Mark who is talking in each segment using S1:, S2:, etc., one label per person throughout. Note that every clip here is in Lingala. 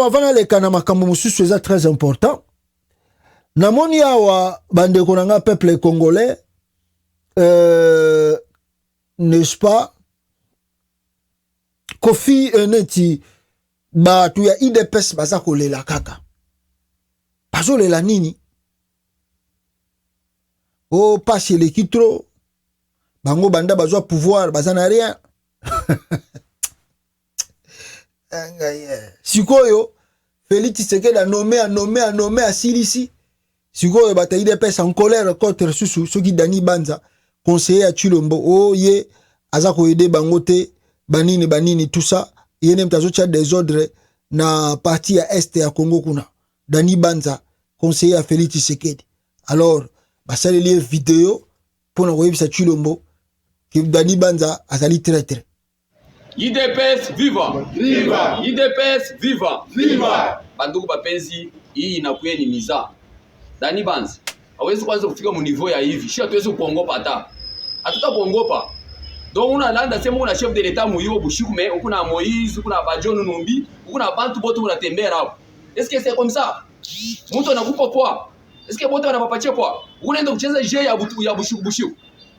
S1: Avant les kanama kamusu c'est très important. Namoni awa bande konanga peuple congolais n'est-ce pas Kofi neti ba tu ya IDPS baza kolela kaka. Bazo lela nini? Oh pas chez les kitro. Bango banda bazo pouvoir baza na rien. Sikoyo Félix Tshisekedi a nommé à Silisi. Sikoyo bata IDPS en colère contre Susu soki Dani Banza conseiller à Chilombo. Oh ye azako aider bangote banini tout ça. Yene mtazo cha désordre na partie à est ya Congo kuna. Dani Banza conseiller à Félix Tshisekedi. Alors basali lié vidéo pour na koyebisa Chilombo que Dani Banza azali traître.
S2: IDPS viva! Viva! IDPS viva! Viva! Bandugu bapenzi, hii inakuwa ni miza. Dani Banza, hawezi kwanza kufika mu niveau ya hivi. Shi hatuwezi kuongopa hata. Hatuta kuongopa. Donc unalanda sema una chef de l'état muyo bushiku mais ukuna Moïse, ukuna Bajono Numbi, ukuna bantu bote unatembea hapo. Est-ce que c'est comme ça? Mtu anakupa poa. Est-ce que bote wanapapatia poa? Unaenda kucheza je ya bushiku.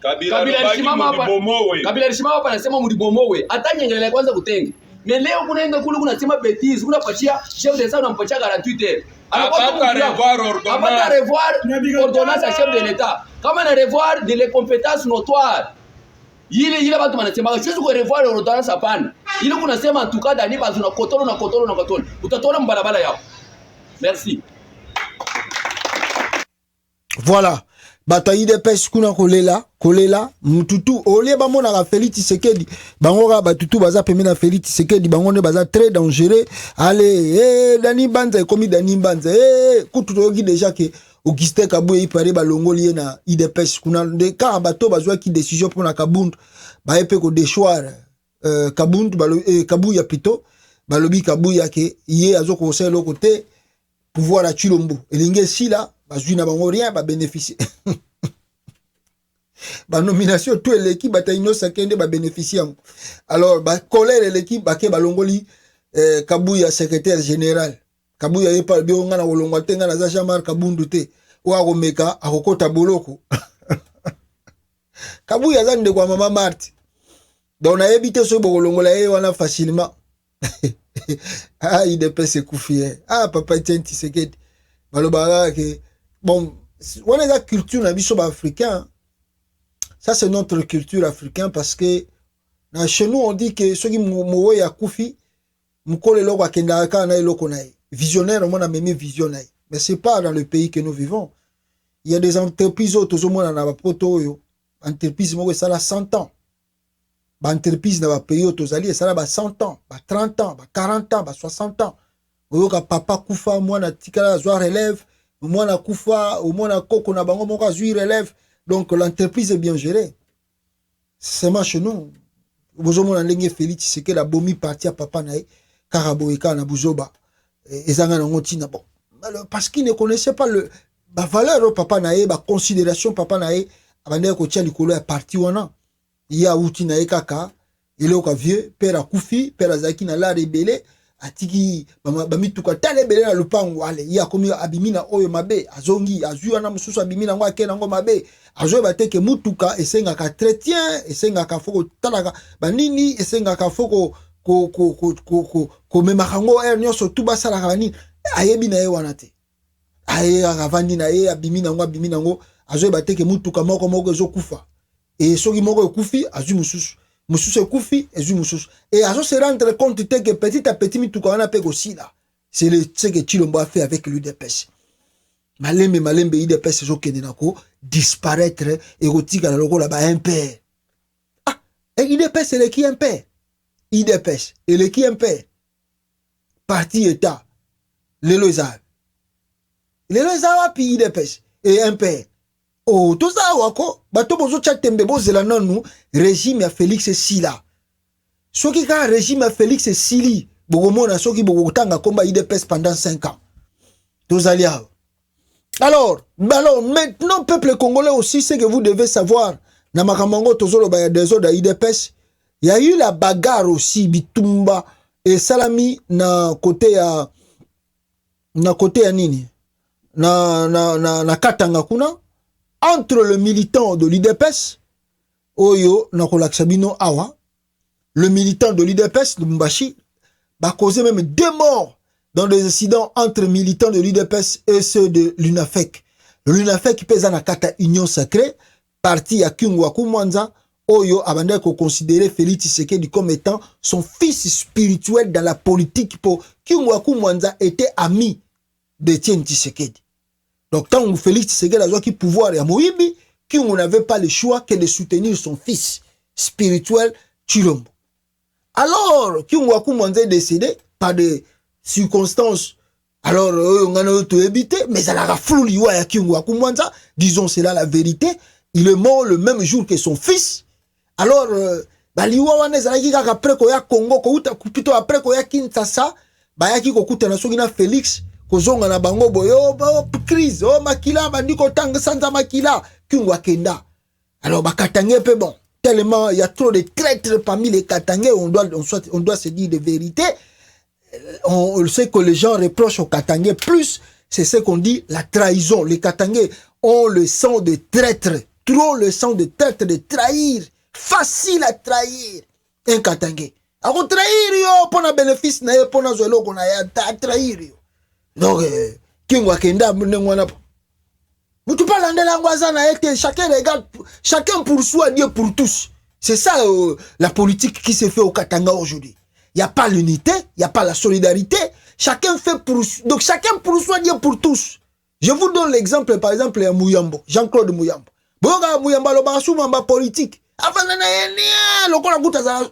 S2: Kabila alisimama hapa anasema mlibomowe. Hata nyengelele kwanza kutenge. Mais leo kunaenda kule kunasema bêtise, kunapatia chef de l'État unampatia 48 heures. Apata revoir ordonnance à chef de l'État. Kama na revoir de les compétences notoires. Ile watu wanasema siwezi ku revoir ordonnance hapana. Ile kunasema en tout cas Dani Banza na kotolo. Utatoona mbalabala yao. Merci.
S1: Voilà. Bata IDPS kuna kolela mututu olie bamona ka Félix Tshisekedi bangoka batutu baza pemé na Félix Tshisekedi bangonde baza très dangereux. Allez Dani Banza komi Dani Banza kutu toki déjà que Augustin Kabouye ipare balongoli na IDPS kuna de ka bato bazwa ki décision pour na Kabundu ba epe ko déchoir Kabundu Kabouya plutôt balobi Kabouya ke yé azoko conseil le côté pouvoir à Chilombo elinge sila bazui na bango rien ba bénéficier ba nomination tout l'équipe bata inosa kende ba bénéficier. Alors ba colère l'équipe ba ke balongoli Kabouya secrétaire général Kabouya yepa bionga na wolongwa tenga na za Jean-Marc Kabundu te wa komeka akokota boloko. Kabouya zande kwa mama Marti donc na éviter so bolongola wana facilement. Ah il dépêche Koufi. Ah papa Etienne Tshisekedi balobara que bon on est la culture na biso ba africain. Ça c'est notre culture africaine parce que chez nous on dit que ceux qui mowe ya Koufi mukole loko akenda ka na eloko na visionnaire on a même visionnaire mais c'est pas dans le pays que nous vivons. Il y a des entreprises autres au monde na ba poto yo entreprise moko ça la 100 ans. Ba entreprise na ba pays autres ali ça la ba 100 ans, ba 30 ans, ba 40 ans, ba 60 ans. Oyoka papa kufa mwana tikala zwa relève, mwana kufa ou mwana koko na bango moko azui relève. Donc l'entreprise est bien gérée. C'est moi chez nous. Bozomo na ndenge Félix Tshisekedi la bomi parti à papa nae Karaboeka na Buzoba. Ezanga na ngotina bon. Parce qu'il ne connaissait pas le ba valeur au papa nae, ba considération papa nae, abandé ko tia likolo ya parti wana. Ya uti nae kaka, il est vieux, père a Koufi, père Azaki na la rebelle. Atiki bamituka tale bele na lupango ale ya komi abimina oyo mabe azongi azua na mususu abimina ngo akena ngo mabe azo bateke mutuka esenga ka chrétien esenga ka foko talaka banini esenga ka foko ko memaka ngo nyoso tuba sala ka nini ayebi na ye wana te aye avandi na ye abimina ngo azo bateke mutuka moko ezokufa et soki moko ekufi azu mususu Moussous Koufi et Zumoussous. Et à se rendre compte que petit à petit, tout qu'on appelle aussi là. C'est ce que Chilombo a fait avec l'UDPS. Malembe, UDPS, Zokenenako, disparaître, érotique à la logo là-bas, un père. Ah, et UDPS, c'est qui un père? UDPS, et qui un père? Parti État, les Lozav. Les Lozav, puis UDPS, et un père. Oh, tout ça, wako, bato bozo chatembe bozela nonu, régime ya Félix Sila. Soki ka régime ya Félix Sili, bogomona soki bogotanga komba IDPS pendant 5 ans. Tous aliados. Alors, maintenant, peuple congolais aussi, c'est que vous devez savoir, na makamango tozolo ba des autres IDPS, il y a eu la bagarre aussi, Bitumba, et Salami, na côté na côté ya nini na katanga kuna entre le militant de l'UDPS oyo na kolakisa bino awa le militant de l'UDPS de Mbashi va causer même 2 morts dans des incidents entre militants de l'UDPS et ceux de l'UNAFEC. L'UNAFEC pesa na kata Union Sacrée, parti ya Kingwaku Mwanza, oyo abandé ko considérer Félix Tshisekedi comme étant son fils spirituel dans la politique pour Kingwaku Mwanza était ami de Etienne Tshisekedi. Donc tant que Félix Tshisekedi a joué pouvoir à Moïbi, Kingu n'avait pas le choix que de soutenir son fils spirituel Chilombo. Alors, Kingwaku Mwanza est décédé par des circonstances. Alors, on a tout évité, mais ça l'a flou à Kingwaku Mwanza. Disons, c'est là la vérité. Il est mort le même jour que son fils. Alors, liwa wane zalaki kaka après koya Congo, plutôt après koya Kinshasa, bayaki kokuta na soki na Félix, kozonga na bango boyo, crise, makila, bandiko tanga sanza makila, Kingwa kenda. Alors, bakatangé peu bon. Tellement il y a trop de traîtres parmi les Katangais, on doit se dire de vérité. On sait que les gens reprochent aux Katangais plus, c'est ce qu'on dit, la trahison. Les Katangais ont le sang de traître, trop le sang de traître, de trahir. Facile à trahir un Katangais. Alors trahir yo, pour un bénéfice, pour un zolo qu'on a trahir yo. Donc, Kingwa Kenda, chacun regarde, chacun pour soi, Dieu pour tous. C'est ça la politique qui se fait au Katanga aujourd'hui. Il n'y a pas l'unité, il n'y a pas la solidarité. Chacun fait pour... Donc chacun pour soi, Dieu pour tous. Je vous donne l'exemple, par exemple, à Mouyambo, Jean-Claude Mouyambo. Boga Mouyambo, le bassouma, ma politique. Avant de le qu'on a goûté ça.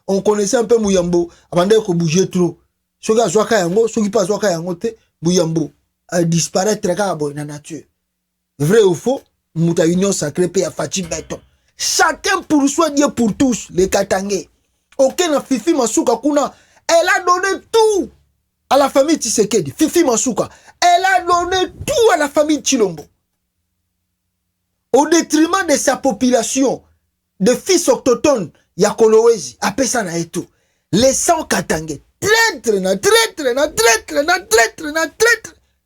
S1: On connaissait un peu Mouyambo avant de bouger trop. Ce gars Zwaka yango, ce qui passe Zwaka yango te, Mouyambo a disparaître dans la nature. Vrai ou faux, Mouta Union Sacrée paye à Fatih Béton. Chacun pour soi, Dieu pour tous, les Katangais. Aucun Fifi Masuka Kuna, elle a donné tout à la famille Tshisekedi. Fifi Masuka, elle a donné tout à la famille Chilombo. Au détriment de sa population, de fils autochtones, Yakolowezi, Apesa na eto. Les 100 Katangais. Traître,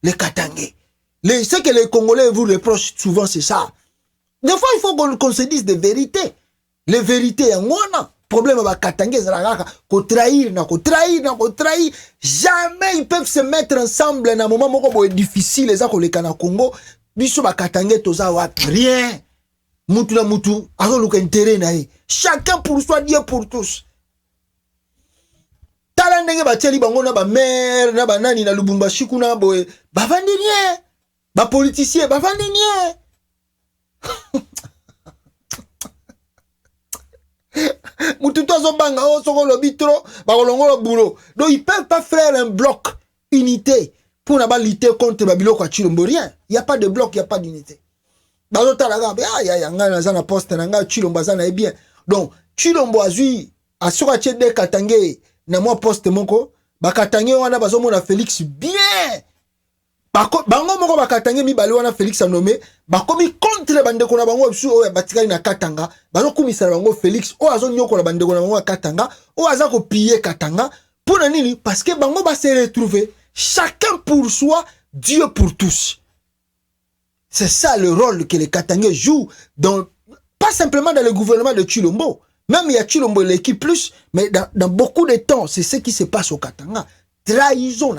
S1: les Katangais. Ce que les Congolais vous reprochent souvent, c'est ça. Des fois, il faut qu'on se dise des vérités. Les vérités, il y a problème avec Katangais, qu'on trahir. Jamais ils peuvent se mettre ensemble dans un moment difficile, les gens les Congo. Biso ba Katangais, rien. Moutou na moutou, chacun pour soi, Dieu pour tous. Tala ndenge batieli bango na ba maire na ba nani na Lubumbashi kuna boye bavandi nie ba politicien bavandi nie mutu to zo banga o soko lobi trop ba kolongola boulot. Donc ils peuvent pas faire un bloc unité pour na ba lutter contre ba biloko a Chilombo. Rien, il y a pas de bloc, il y a pas d'unité. Ba zo tala ga ya nga na za na poste na nga Chilombo za na bien. Donc Chilombo azui asoka chede Katangais na moi poste moko bakatangé wana bazomona Félix bien bango moko bakatangé mibali wana Félix a nommé bakomi contre bandeko na bango bisu oya batikali na Katanga bazokumisa bango Félix o azonyoko na bandeko na bango Katanga o azako piller Katanga pour nini parce que bango ba se retrouver chacun pour soi, Dieu pour tous. C'est ça le rôle que les Katangais jouent dans, pas simplement dans le gouvernement de Chilombo. Même il y a Chilombo l'équipe plus, mais dans beaucoup de temps, c'est ce qui se passe au Katanga. Trahison.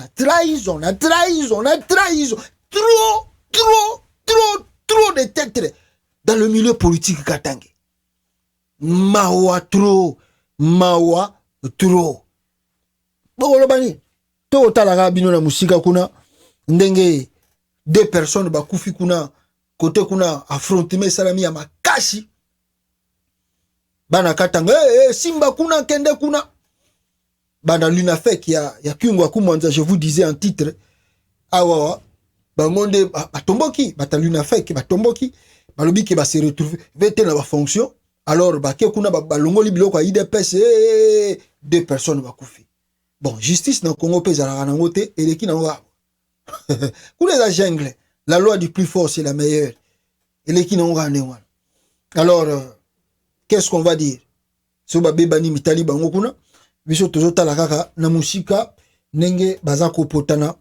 S1: Trop de têtes dans le milieu politique katangais. Mawa trop. Bogolobani. To talaga bino na musika kuna. Ndenge 2 personnes bakufi kuna. Côté kuna affrontement salami ya makashi. Bana katanga Simba kuna kende kuna bana l'UNAFEC ya Kingwaku Mwanza. Je vous disais en titre awa bangonde batomboki bata l'UNAFEC batomboki balobi ke ba se retrouver vete na ba fonction. Alors baké kuna balongoli biloko IDPS 2 personnes bakufi. Bon, justice na Congo pesa la nangote eleki na wa kuna la jungle, la loi du plus fort c'est la meilleure eleki na wa. Alors qu'est-ce qu'on va dire? so babebani mitali bango kuna biso tozotala kaka na musika nenge baza kopotana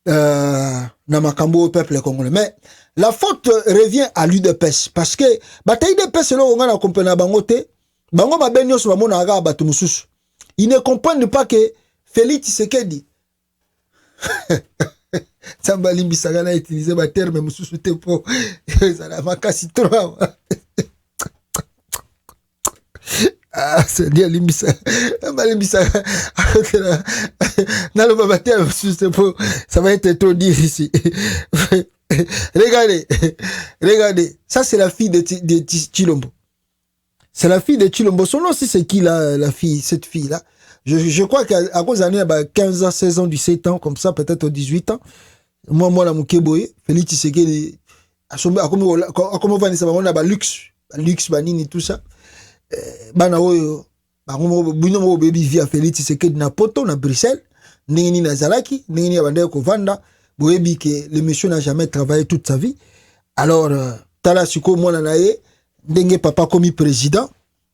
S1: na makambo au peuple congolais. Mais la faute revient à l'UDPS parce que bataille UDPS lo nga na comprendre bango te bango babenyo so bamona aga batu mususu. Ils ne comprennent pas que Félix Tshisekedi Samba limbisaka na utiliser ba terme mususu te po ça la makasi trop. Ah, c'est bien limbisa. Limbisa. Dans le babater, ça va être trop dur ici. Regardez. Ça, c'est la fille de Chilombo. C'est la fille de Chilombo. Son nom aussi, c'est qui la fille, cette fille-là? Je crois qu'à cause d'années, 15 ans, 16 ans, 17 ans, comme ça, peut-être 18 ans. Moi, la Moukeboye, Félix Tshisekedi, comment on va dire ça? On a luxe, banini, tout ça. Bana oyo bino mo baby via Félix Tshisekedi na poto na Bruxelles nini na zalaki nini abandé ko vanda boyebi que le monsieur n'a jamais travaillé toute sa vie. Alors tala siko mwana na ye ndenge papa komi président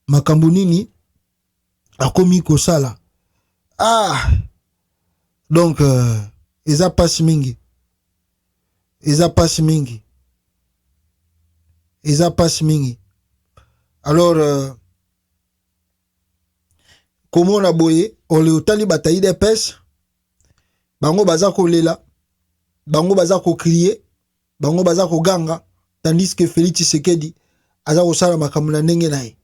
S1: makambo nini akomi ko sala donc eza passe mingi alors comment on a boyé, on le otali bataille des pêches, bango baza ko lela, bango baza ko crier, bango baza ko ganga, tandis que Félix Tshisekedi aza ko sala makambo na ndenge naye.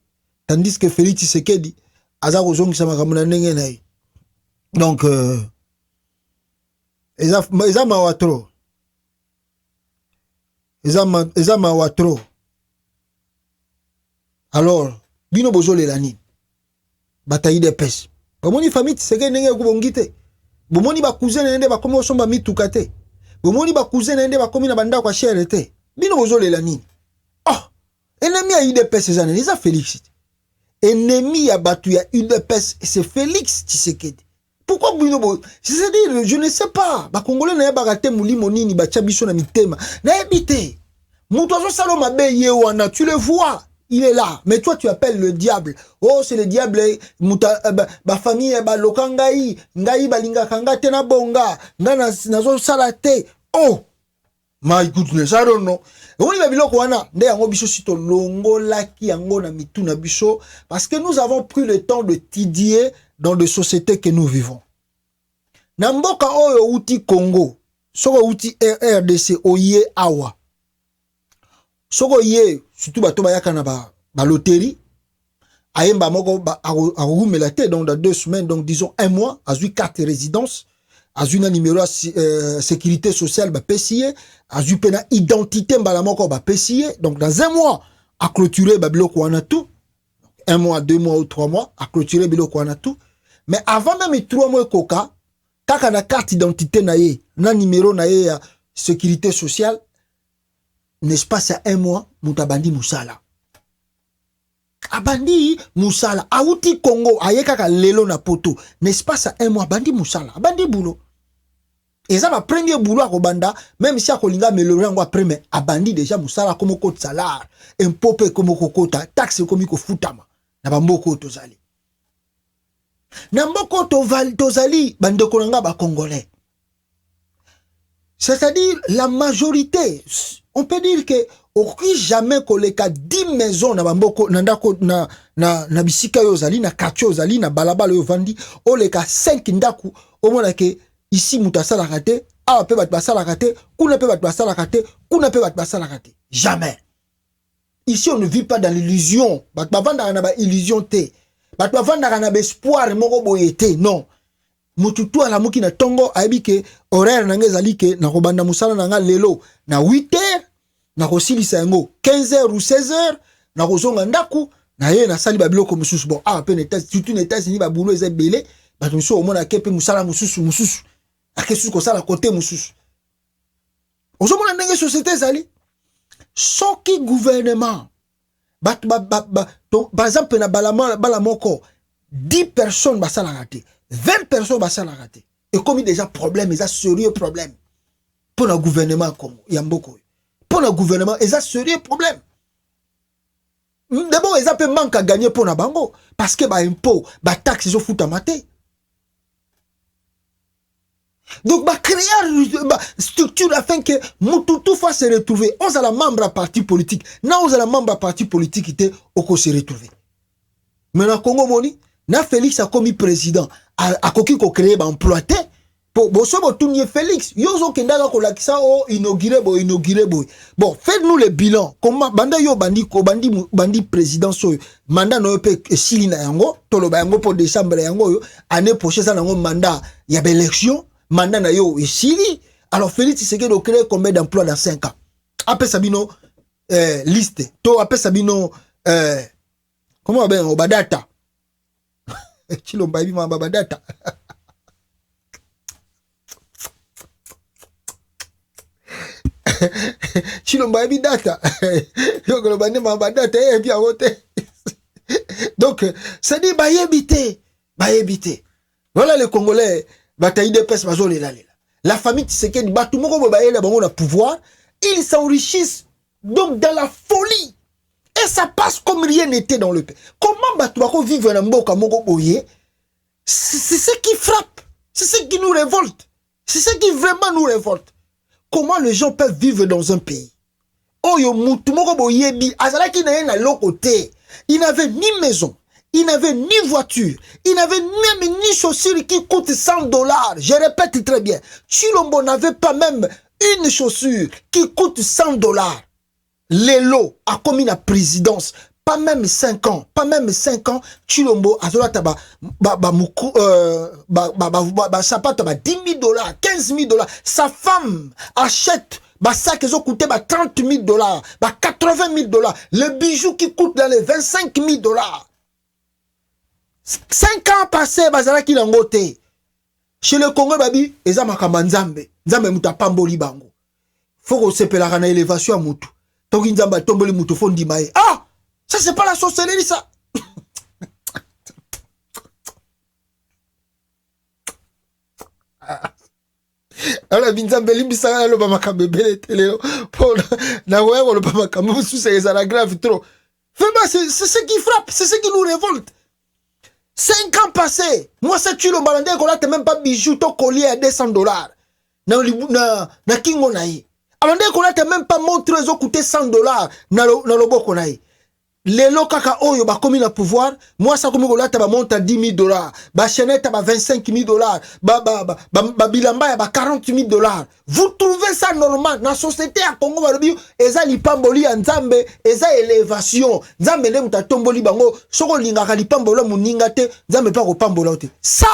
S1: Tandis que Félix Tshisekedi aza ko zongisa makambo na ndenge naye. Donc eza mawatro. Eza mawatro. Alors, bino bozo lelani. Bataille des pêches. Bomoni famille Tshisekedi nenge kubongite. Bomoni ba cousin nende ba komi osomba mituka te. Bomoni ba cousin nende ba komi na banda kwa chere te. Bino bozo lela nini? Oh, ennemi ya UDPS ezana, eza Félix. Ennemi ya batu ya UDPS c'est Félix Tshisekedi. Pourquoi bino bo? C'est-à-dire je ne sais pas. Ba Congolais na yeba kate mulimo nini ba chabiso na mitema. Na yebite. Mutu azo salo mabe ye wana, tu le vois. Il est là, mais toi tu appelles le diable. Oh, c'est le diable. Ba famille ba lokangai, ngai balinga kanga tena bonga, ngana nazo salate. Oh, my goodness, I don't know. Oui, ba biloko wana, nde yango biso sito longo laki yango na mitu na biso, parce que nous avons pris le temps de tidier dans des sociétés que nous vivons. Na mboka oyo uti Congo, soko uti RDC oye awa. Soko ye surtout bato bayaka na ba loterie ayemba moko a te donc dans 2 semaines donc disons 1 mois a eu 4 résidences a eu un numéro sécurité sociale ba PCA a eu pena identité mbala moko ba PCA donc dans 1 mois a clôturer ba biloko wana tout 1 mois 2 mois ou 3 mois a clôturer biloko wana tout mais avant même 3 mois koka kaka na carte d'identité na ye na numéro na ye ya sécurité sociale. N'est-ce pas, c'est 1 mois, Moutabandi Moussala. Abandi Moussala. Aouti Congo, ayekaka lelo na poto. N'est-ce pas, c'est 1 mois, Bandi Moussala. Abandi boulot. Et ça, ma premier boulot à Robanda, même si à Kolinga, mais le rango après, mais Abandi déjà Moussala, comme au côté salaire, un popé comme au côté, taxe comme au foutama. Nabamboko tozali. Namboko tozali, bande kolanga ba Congolais. C'est-à-dire, la majorité, on peut dire que aucun jamais koleka 10 maisons na bamboko nandako na bisika yo zali na quartier zali na balabala yo vandi oleka 5 ndaku omona ke ici mutasala kate a pe bat basala kate kuna pe bat basala kate kuna pe bat basala kate jamais. Ici on ne vit pas dans l'illusion bat bavanda na ba illusion te bat bavanda na ba espoir moko boyete non. Mututu ala muki na tongo aibi ke horaire na ngezali ke na kobanda musala na nga lelo na 8h na kosilisa yango 15h ou 16h na kozonga ndaku na ye na sali babiloko mususu bon pe neta surtout neta sini ba boulot eza belé ba mususu omona ke pe musala mususu akesu ko sala côté mususu ozomona ndenge société zali soki gouvernement par exemple na bala moko 10 personnes basala raté 20 personnes basala raté et comme déjà problème ils a sérieux problème pour le gouvernement comme Yamboko pour le gouvernement ils a sérieux problème D'abord, ils ont manque à gagner pour Nabango. Parce que, impôt, taxe, ils ont foutu à mater. Donc, créer une structure afin que tout fasse se retrouver. On a la membre à parti politique. Non, on a la membre à parti politique qui était au se retrouver. Maintenant, Congo Moni, na Félix a commis président. A koki ko créer ba emploi. Pour tout Félix. Yozo kendaga ko lakisa o inauguré boy. Bon, faites-nous le bilan. Comment banda yo bandi président so mandat no pe sili na yango, tolo ba yango pour décembre yango yo, année prochaine ça nango mandat, il y a élection. Mandat na yo esili. Alors Félix Tshisekedi doit créer combien d'emplois dans 5 ans? Après Sabino liste. To après Sabino comment ben obadata. Chilomba bi mamba badata. Chilomba bi data. Yo ko bande mamba data et bien voter. Donc ça dit ba yebité. Voilà les Congolais. La famille Tshisekedi, pouvoir, ils s'enrichissent donc dans la folie. Et ça passe comme rien n'était dans le pays. Comment Batouako vivre dans Mboka Moko Boye? C'est ce qui frappe. C'est ce qui nous révolte. C'est ce qui vraiment nous révolte. Comment les gens peuvent vivre dans un pays? Oyo Moutou Moko Boye bi, Azalaki n'a rien à l'autre côté. Il n'avait ni maison. Il n'avait ni voiture, il n'avait même ni chaussures qui coûtent $100. Je répète très bien. Chilombo n'avait pas même une chaussure qui coûte $100. Lelo a commis la présidence. Pas même 5 ans. Chilombo a dit sapata $10 000, $15 000. Sa femme achète ça qui ont coûté $30 000, $80 000. Le bijou qui coûte dans les $25 000. 5 ans passés, bazalaki langote. Chez le Congo, babi, eza makamba nzambe. Nzambe muta pamboli bango. Faut qu'on s'épelera na élévation à mutu. Toki nzamba tomboli mutu fondi mae. Ah! Ça c'est pas la sorcellerie ça. Alors binzambe limbisa lo ba makambe bele tele. Pour na wewe lo ba makambe sous c'est ça la grave trop. Vraiment c'est ce qui frappe, c'est ce qui nous révolte. 5 ans passés, moi ça tu le balandé qu'on a même pas bijoux, ton collier à $200. Na kingo naï. Abandé qu'on a même pas montré les coûté $100 na le boko naï. Les kaka oyo ba commis le pouvoir, moi ça comme qu'on a monte à $10 000, ba chenette ba $25 000, ba bilamba ba $40 000. Vous trouvez ça normal dans la société à Congo Balobi, eza lipamboli ya nzambe, eza élévation. Nzambe ne muta tomboli bango, soko lingaka lipambola muninga te, nzambe pa ko pambola te. Ça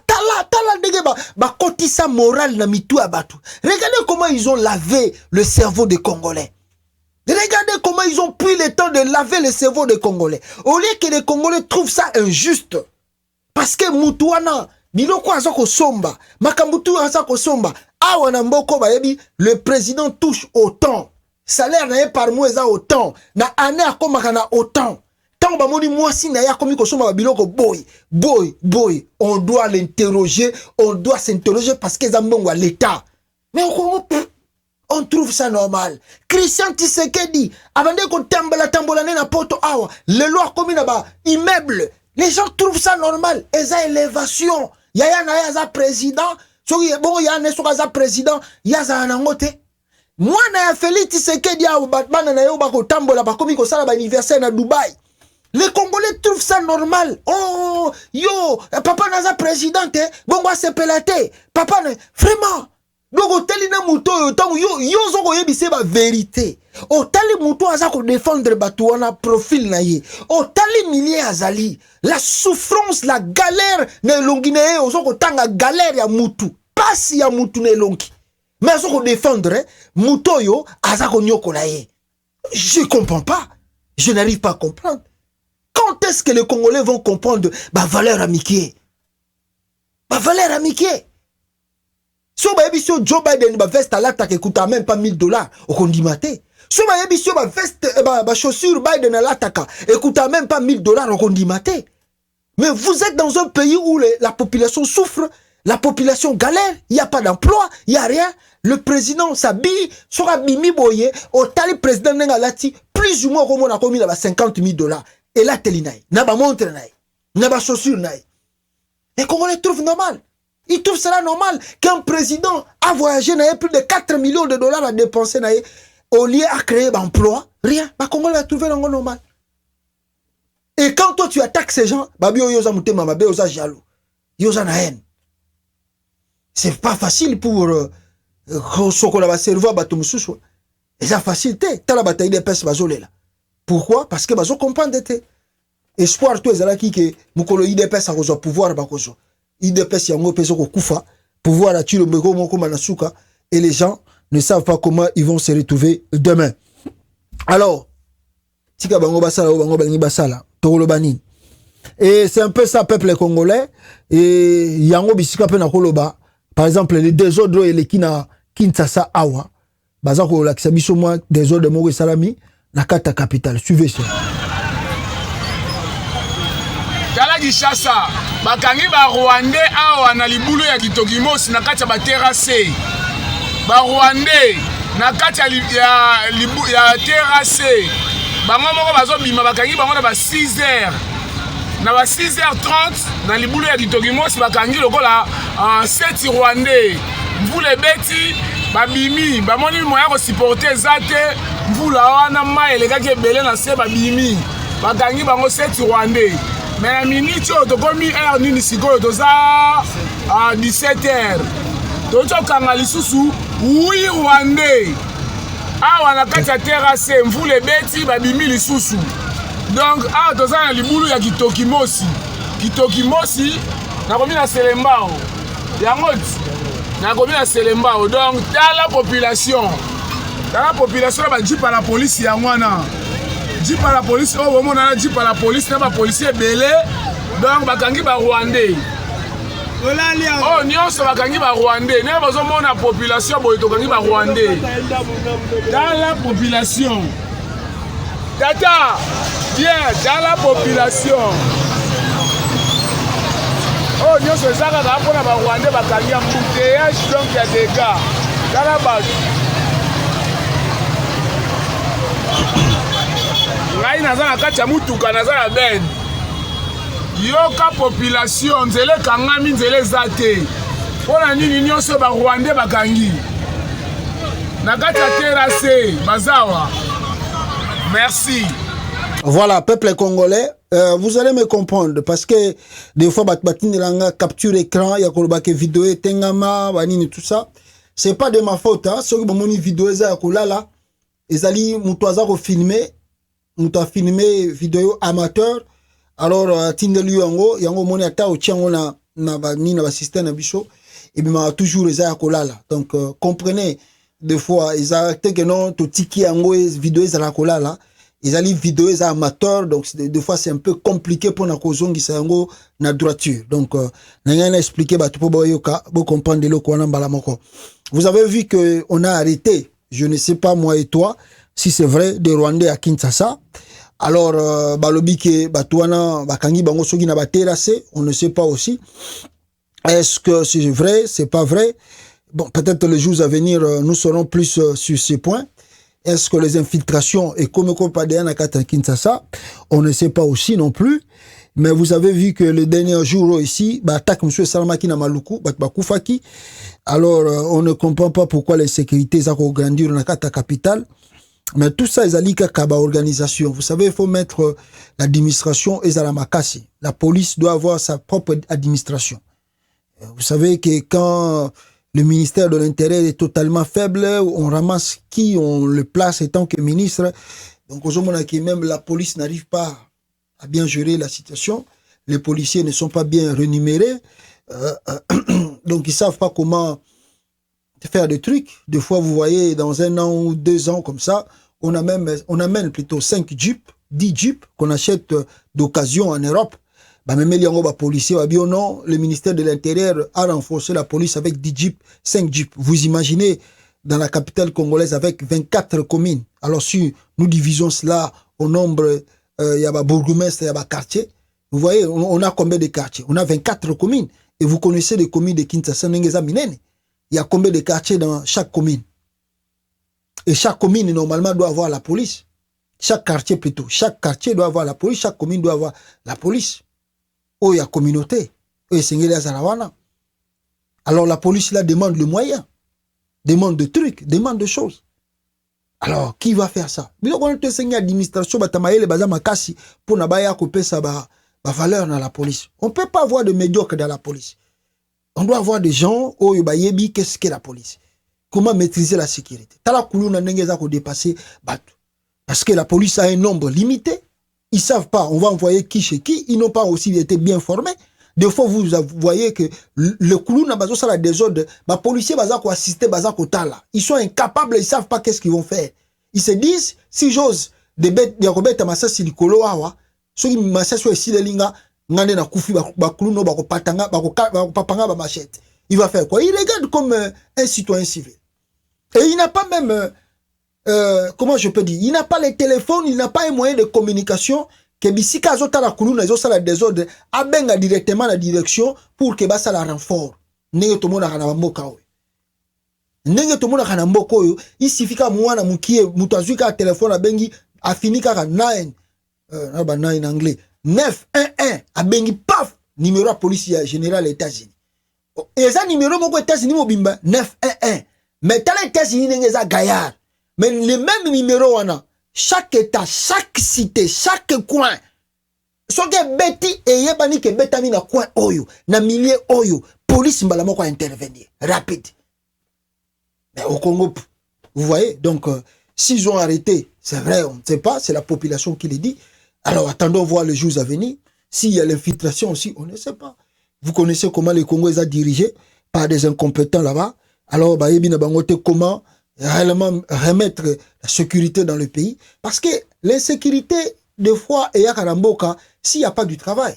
S1: tala ndenge ba kotisa moral na mitu ya batu. Regardez comment ils ont lavé le cerveau des Congolais. Regardez comment ils ont pris le temps de laver le cerveau des Congolais. Au lieu que les Congolais trouvent ça injuste. Parce que Moutouana, biloko azako somba, makambutu azako somba, awana mboko bayebi, le président touche autant. Salaire na par mois eza autant. Na année akomaka na autant. Tant ba moni mwasi na ya komi ko somba biloko boy. On doit l'interroger, on doit s'interroger parce que zambongo à l'état. Mais on trouve ça normal. Christian Tshisekedi, avant de qu'on tambola na poto awa, le loi comme na ba immeuble. Les gens trouvent ça normal. Eza élévation. Yaya na ya za président. So bon ya ne so za président, ya za nangote. Moi na ya Félix Tshisekedi awa batman na yo ba ko tambola ba komi ko sala ba anniversaire na Dubaï. Les Congolais trouvent ça normal. Oh, yo, papa na za président bon ba se pelate. Papa vraiment. Donc, otali na muto yo zoko yebise ba vérité. Otali muto azako défendre batuana profil na ye. Otali milie azali. La souffrance, la galère na longi na ye ozoko tanga galère ya mutu. Pasi ya mutu na longi. Mais azoko défendre muto yo azako nyoko na ye. Je comprends pas. Je n'arrive pas à comprendre. Quand est-ce que les Congolais vont comprendre ma valeur amitié? Ma valeur amitié. Si on va Joe Biden va veste à l'attaque qui coûte même pas $1000 au condimate. Si on va veste chaussure Biden à l'attaque et coûte même pas $1000 au condimate. Mais vous êtes dans un pays où la population souffre, la population galère, il n'y a pas d'emploi, il n'y a rien. Le président s'habille, sera Mimi Boye, au tali président Nengalati, plus ou moins comme on a commis là 50 000 $. Et là, telinaï, n'a pas montre naï, n'a pas chaussure naï. Les Congolais trouvent normal. Ils trouvent cela normal qu'un président a voyagé, n'a plus de 4 millions de dollars à dépenser naï, au lieu à créer l'emploi. Rien. Les Congolais a trouvé normal. Et quand toi tu attaques ces gens, babio yosa mutema mabe yosa jaloux, yosa na haine. C'est pas facile pour sokola ba cerveau ba tumususu. Et ça facilité, t'as la bataille des pes bazolé là. Pourquoi? Parce que bazo comprendre té. Espoir toi ezala ki que mukolo IDPS a rezo pouvoir ba kozo. IDPS yango peso ko kufa, pouvoir a tuer le meko moko manasuka et les gens ne savent pas comment ils vont se retrouver demain. Alors, tika bango basala o bango balingi basala. Et c'est un peu ça, peuple congolais. Et yango bisika pe na koloba. Par exemple, les désordres et les Kinshasa awa. Bazako la kisabiso moi désordre de Mogo Salami na kata capitale. Suivez ça.
S3: Tala Kinshasa, bakangi ba Rwandais awa na libulu ya Kitokimos na kata ba terrasse. Ba Rwandais na kata ya terrasse. Bango moko bazobima bakangi bango na ba 6h. Na ba 6h30 na libulu ya Kitokimos bakangi lokola 7 Rwandais. Mvule beti babimi bamoni moya ko supporter zate mvula wana mai elekaki ebele na se babimi bakangi bango 7 Rwandais. Mais na minute oyo tokomi heure nini sikoyo toza 17h. Tozokanga lisusu 8 Rwandais. Awa na kati ya terrasse mvule beti babimi lisusu. Donc awa toza na libulu ya Kitokimosi. Kitokimosi nakomi na Selembao. Yango nakomi na Selembao. Donc dans la population ba jipa la police yango wana. Jipa la police o bomo na jipa la police na ba policier belé. Donc bakangi ba Rwandais. Oh, nyonso bakangi ba Rwandais. Ne bazomona population boyo tokangi ba Rwandais. Dans la population. Tata, bien, dans la population. Oh, nyonso ezaka ka pona ba Rwandais bakangi embouteillage donc il y a des gars. Dans la base. Ngai naza na kati ya mutuka naza na ben. Yoka population nzele kangami nzele zate. Pona nini nyonso ba Rwandais bakangi. Na kati ya terrasse bazawa. Merci.
S1: Voilà, peuple congolais, vous allez me comprendre parce que des fois batini langa capture écran, ya kolobake vidéo tengama, banini tout ça. C'est pas de ma faute hein, ceux qui ont moni vidéo za kolala, ezali muto aza ko filmer, muto a filmer vidéo amateur. Alors tindelu yango moni ata o tiango na ba ni na ba système na biso et bien toujours eza kolala. Donc comprenez des fois ils arrêtent que non to tiki yango vidéo za kolala. Ils allaient vidéo les amateurs, donc des fois c'est un peu compliqué pour na kozongi sa yango na droiture. Donc n'a expliqué ba tout pour comprendre de l'eau mbala moko. Vous avez vu que on a arrêté, je ne sais pas moi et toi si c'est vrai, des Rwandais à Kinshasa. Alors balobi ke batouana bakangi bango soki na ba terrasse, on ne sait pas aussi. Est-ce que c'est vrai, c'est pas vrai? Bon, peut-être les jours à venir nous serons plus sur ces points. Est-ce que les infiltrations et comme à Kinshasa, on ne sait pas aussi non plus. Mais vous avez vu que le dernier jour ici, attaque M. Salamaki na Maluku, Bakufaki. Alors, on ne comprend pas pourquoi les sécurités ont grandi dans la capitale. Mais tout ça, ils allaient kaba organisation. Vous savez, il faut mettre l'administration et la makasi. La police doit avoir sa propre administration. Vous savez que quand le ministère de l'Intérieur est totalement faible, on ramasse qui on le place étant que ministre. Donc, aujourd'hui, même la police n'arrive pas à bien gérer la situation. Les policiers ne sont pas bien rémunérés. Donc, ils savent pas comment faire des trucs. Des fois, vous voyez, dans 1 an ou 2 ans comme ça, on amène plutôt 5 jeeps, 10 jeeps qu'on achète d'occasion en Europe. Même les policiers, non, le ministère de l'Intérieur a renforcé la police avec 10 jeeps, 5 jeeps. Vous imaginez, dans la capitale congolaise, avec 24 communes. Alors, si nous divisons cela au nombre, il y a un bourgmestre, il y a un quartier. Vous voyez, on a combien de quartiers? On a 24 communes. Et vous connaissez les communes de Kinshasa, il y a combien de quartiers dans chaque commune? Et chaque commune, normalement, doit avoir la police. chaque quartier plutôt, chaque quartier doit avoir la police, chaque commune doit avoir la police. Oh, il y a communauté. Oh, alors la police là demande le moyen, demande de trucs, demande de choses. Alors, qui va faire ça? Pour valeur dans la police. On ne peut pas avoir de médiocre dans la police. On doit avoir des gens, oh, qu'est-ce qu'est la police? Comment maîtriser la sécurité? Parce que la police a un nombre limité. Ils ne savent pas, on va envoyer qui chez qui. Ils n'ont pas aussi été bien formés. Des fois, vous voyez que le Koulou n'a pas de désordre. Les policiers vont assister au tala. Ils sont incapables, ils ne savent pas qu'est-ce qu'ils vont faire. Ils se disent, si j'ose, des bêtes, des robettes à massa si likolo awa, ceux qui massa soit ici les linga, ngande na kufi Koulou no bako patanga, bako papanga ba machette. Il va faire quoi? Il regarde comme un citoyen civil. Et il n'a pas même, comment je peux dire, il n'a pas les téléphones, il n'a pas un moyen de communication. Que bisika azota la Koulou na zosa la désordre, abenga directement la direction pour que basa la renfort. Nenge to mona kana mboka we. Nenge to mona kana mboko yo, isifika mwana mukie mutazwika téléphone abengi afinika ka 9 9 en anglais 911 abengi paf numéro à police ya général États-Unis. Et ça numéro moko États-Unis mobimba 911. Mais tala États-Unis nenge za gaillard. Mais le même numéro wana chaque état, chaque cité, chaque coin. Soke beti et yebani ke betami na coin oyo, na milieu oyo, police mbalamo kwa intervenir rapide. Mais au Congo, vous voyez, donc s'ils ont arrêté, c'est vrai, on ne sait pas, c'est la population qui le dit. Alors attendons voir les jours à venir. S'il y a l'infiltration aussi, on ne sait pas. Vous connaissez comment le Congo est dirigé par des incompétents là-bas. Alors bah yebi na bangote comment réellement remettre la sécurité dans le pays. Parce que l'insécurité, des fois, et à Karamboka, s'il n'y a pas du travail.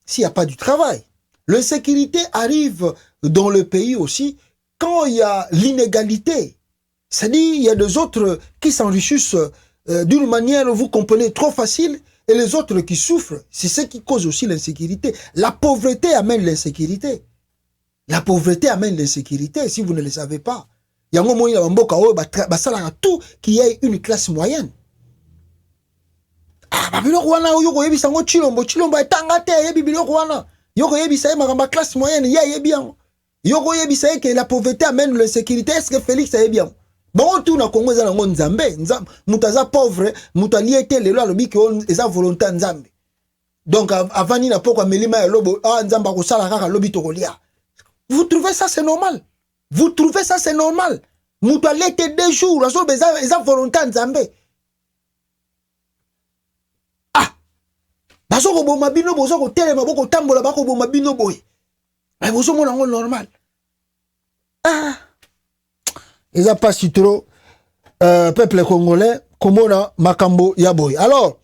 S1: S'il n'y a pas du travail. L'insécurité arrive dans le pays aussi quand il y a l'inégalité. C'est-à-dire, il y a des autres qui s'enrichissent d'une manière, vous comprenez, trop facile, et les autres qui souffrent. C'est ce qui cause aussi l'insécurité. La pauvreté amène l'insécurité. La pauvreté amène l'insécurité, si vous ne le savez pas. Il y a un moment où il y a un mboka tout qui ait une classe moyenne. Ah, babiloko wana yoko yebi sango chilombo etangate yebi biloko wana. Yoko yebi sa ma classe moyenne ya yebi yango. Yoko yebi sa que la pauvreté amène l'insécurité. Est-ce que Félix a yebi yango? Bon tout na Congo za nango nzambe, mutaza pauvre, mutaliete lelo alobi ke eza volonté nzambe. Donc avant ni na poko melima ya lobo nzamba ko sala kaka lobi to kolia. Vous trouvez ça c'est normal? Vous trouvez ça c'est normal? Mutaliete 2 jours, aso eza volonté nzambe. Bazoko boma bino bozoko telema boko tambola bako boma bino boy. Mais bozo mona ngo normal. Ah. Ils a pas si trop peuple congolais komona makambo ya boy. Alors